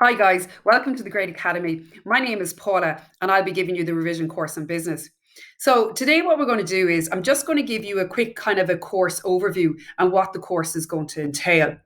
Hi guys, welcome to the Great Academy. My name is Paula and I'll be giving you the revision course on business. So today what we're going to do is I'm just going to give you a quick kind of a course overview and what the course is going to entail.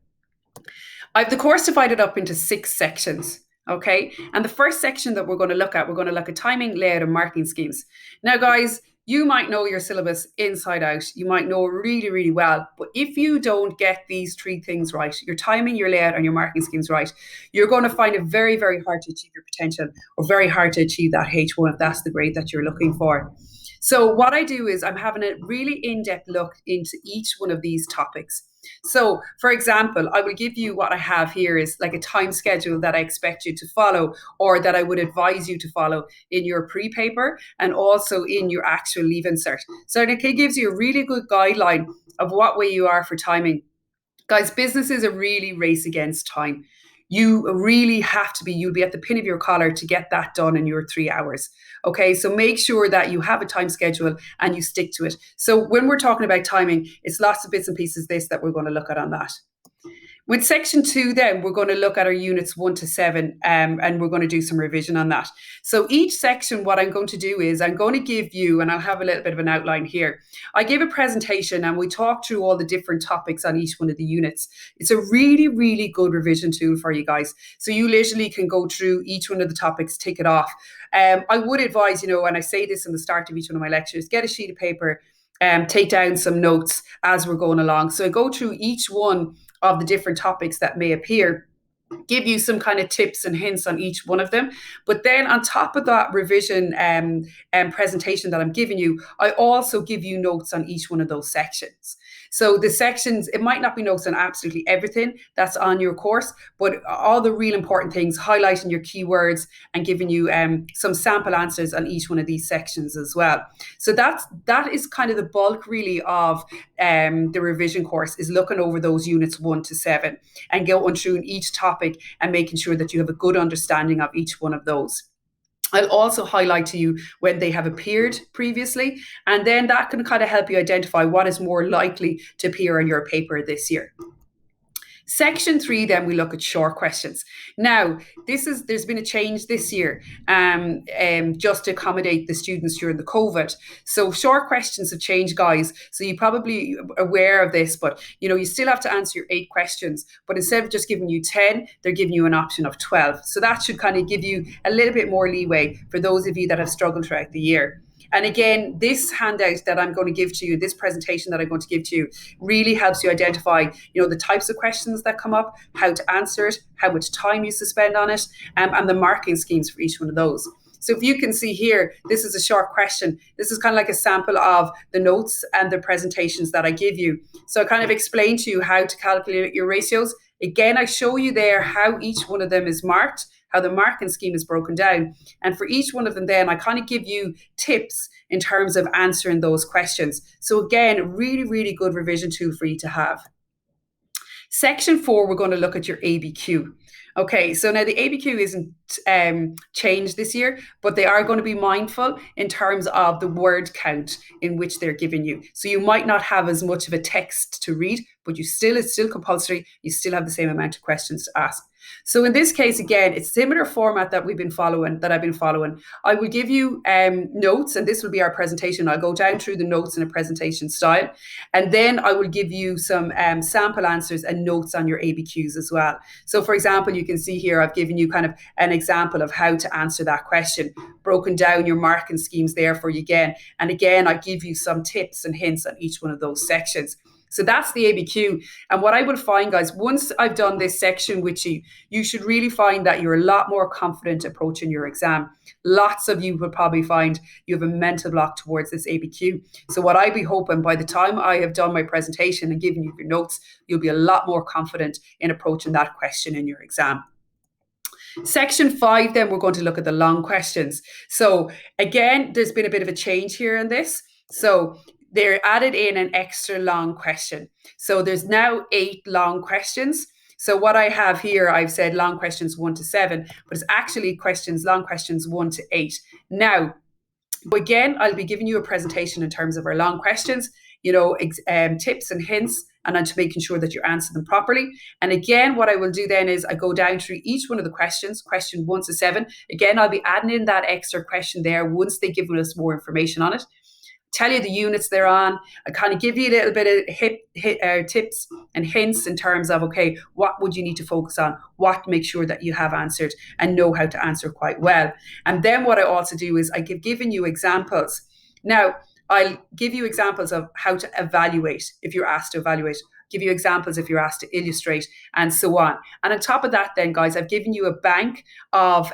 I've the course divided up into 6 sections. Okay. And the first section that we're going to look at timing, layout, and marketing schemes. Now, guys, you might know your syllabus inside out. You might know it really, really well. But if you don't get these 3 things right, your timing, your layout, and your marketing schemes right, you're going to find it very, very hard to achieve your potential or very hard to achieve that H1 if that's the grade that you're looking for. So what I do is I'm having a really in-depth look into each one of these topics. So, for example, I will give you what I have here is like a time schedule that I expect you to follow or that I would advise you to follow in your pre-paper and also in your actual Leaving Cert. So it gives you a really good guideline of what way you are for timing. Guys, business is a really race against time. You really have to be, you'll be at the pin of your collar to get that done in your 3 hours. Okay, so make sure that you have a time schedule and you stick to it. So when we're talking about timing, it's lots of bits and pieces that we're going to look at on that. With section 2, then we're going to look at our units 1 to 7, and we're going to do some revision on that. So each section, what I'm going to do is I'm going to give you, and I'll have a little bit of an outline here. I gave a presentation and we talked through all the different topics on each one of the units. It's a really, really good revision tool for you guys. So you literally can go through each one of the topics, tick it off. I would advise, and I say this in the start of each one of my lectures, get a sheet of paper, take down some notes as we're going along. So I go through each one of the different topics that may appear, give you some kind of tips and hints on each one of them. But then on top of that revision presentation that I'm giving you, I also give you notes on each one of those sections. So the sections, it might not be notes on absolutely everything that's on your course, but all the real important things, highlighting your keywords and giving you some sample answers on each one of these sections as well. So that is kind of the bulk really of the revision course, is looking over those units 1 to 7 and going through each topic and making sure that you have a good understanding of each one of those. I'll also highlight to you when they have appeared previously, and then that can kind of help you identify what is more likely to appear in your paper this year. Section 3, then we look at short questions. Now, there's been a change this year just to accommodate the students during the COVID. So short questions have changed, guys. So you're probably aware of this, but you still have to answer your 8 questions. But instead of just giving you 10, they're giving you an option of 12. So that should kind of give you a little bit more leeway for those of you that have struggled throughout the year. And again, this handout that I'm going to give to you, this presentation that I'm going to give to you, really helps you identify, the types of questions that come up, how to answer it, how much time you spend on it, and the marking schemes for each one of those. So if you can see here, this is a short question. This is kind of like a sample of the notes and the presentations that I give you. So I kind of explain to you how to calculate your ratios. Again, I show you there how each one of them is marked, how the marking scheme is broken down. And for each one of them then, I kind of give you tips in terms of answering those questions. So again, really, really good revision tool for you to have. Section 4, we're going to look at your ABQ. Okay, so now the ABQ isn't changed this year, but they are going to be mindful in terms of the word count in which they're giving you. So you might not have as much of a text to read, but it's still compulsory. You still have the same amount of questions to ask. So in this case, again, it's similar format that I've been following. I will give you notes, and this will be our presentation. I'll go down through the notes in a presentation style, and then I will give you some sample answers and notes on your ABQs as well. So for example, you can see here, I've given you kind of an example of how to answer that question, broken down your marking schemes there for you again. And again, I give you some tips and hints on each one of those sections. So that's the ABQ. And what I will find, guys, once I've done this section with you, you should really find that you're a lot more confident approaching your exam. Lots of you will probably find you have a mental block towards this ABQ. So what I'd be hoping, by the time I have done my presentation and given you your notes, you'll be a lot more confident in approaching that question in your exam. Section 5, then we're going to look at the long questions. So again, there's been a bit of a change here in this. So they're added in an extra long question. So there's now 8 long questions. So what I have here, I've said long questions 1 to 7, but it's actually long questions 1 to 8. Now, again, I'll be giving you a presentation in terms of our long questions, tips and hints and onto making sure that you answer them properly. And again, what I will do then is I go down through each one of the questions, question 1 to 7. Again, I'll be adding in that extra question there once they've given us more information on it. Tell you the units they're on. I kind of give you a little bit of tips and hints in terms of, okay, what would you need to focus on? What to make sure that you have answered and know how to answer quite well. And then what I also do is I give given you examples. Now, I'll give you examples of how to evaluate if you're asked to evaluate, give you examples if you're asked to illustrate, and so on. And on top of that, then, guys, I've given you a bank of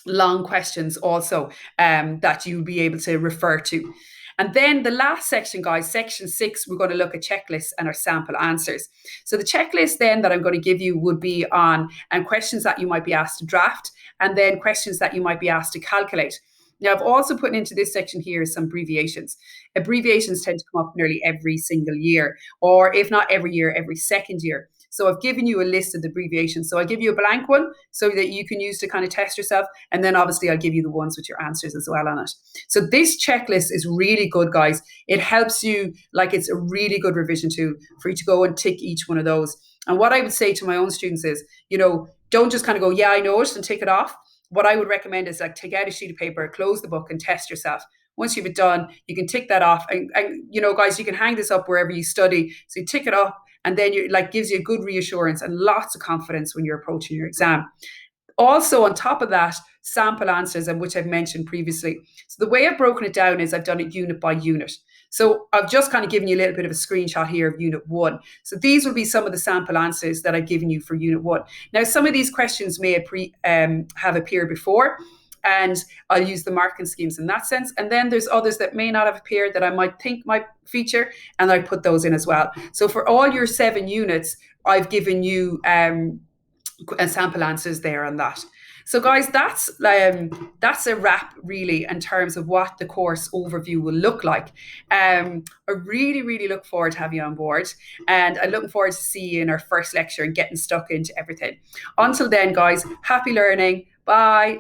long questions also that you'll be able to refer to. And then the last section, guys, section 6, we're going to look at checklists and our sample answers. So the checklist then that I'm going to give you would be on questions that you might be asked to draft, and then questions that you might be asked to calculate. Now, I've also put into this section here some abbreviations. Abbreviations tend to come up nearly every single year, or if not every year, every second year. So I've given you a list of the abbreviations. So I give you a blank one so that you can use to kind of test yourself. And then obviously I'll give you the ones with your answers as well on it. So this checklist is really good, guys. It helps you, like it's a really good revision tool for you to go and tick each one of those. And what I would say to my own students is, don't just kind of go, yeah, I know it, and tick it off. What I would recommend is like take out a sheet of paper, close the book and test yourself. Once you've it done, you can tick that off. And guys, you can hang this up wherever you study. So you tick it off, and then you gives you a good reassurance and lots of confidence when you're approaching your exam. Also, on top of that, sample answers, and which I've mentioned previously. So the way I've broken it down is I've done it unit by unit. So I've just kind of given you a little bit of a screenshot here of Unit 1. So these will be some of the sample answers that I've given you for Unit 1. Now, some of these questions may have appeared before, and I'll use the marking schemes in that sense. And then there's others that may not have appeared that I might think might feature, and I put those in as well. So for all your 7 units, I've given you sample answers there on that. So guys, that's a wrap really in terms of what the course overview will look like. I really, really look forward to having you on board, and I'm looking forward to see you in our first lecture and getting stuck into everything. Until then, guys, happy learning. Bye.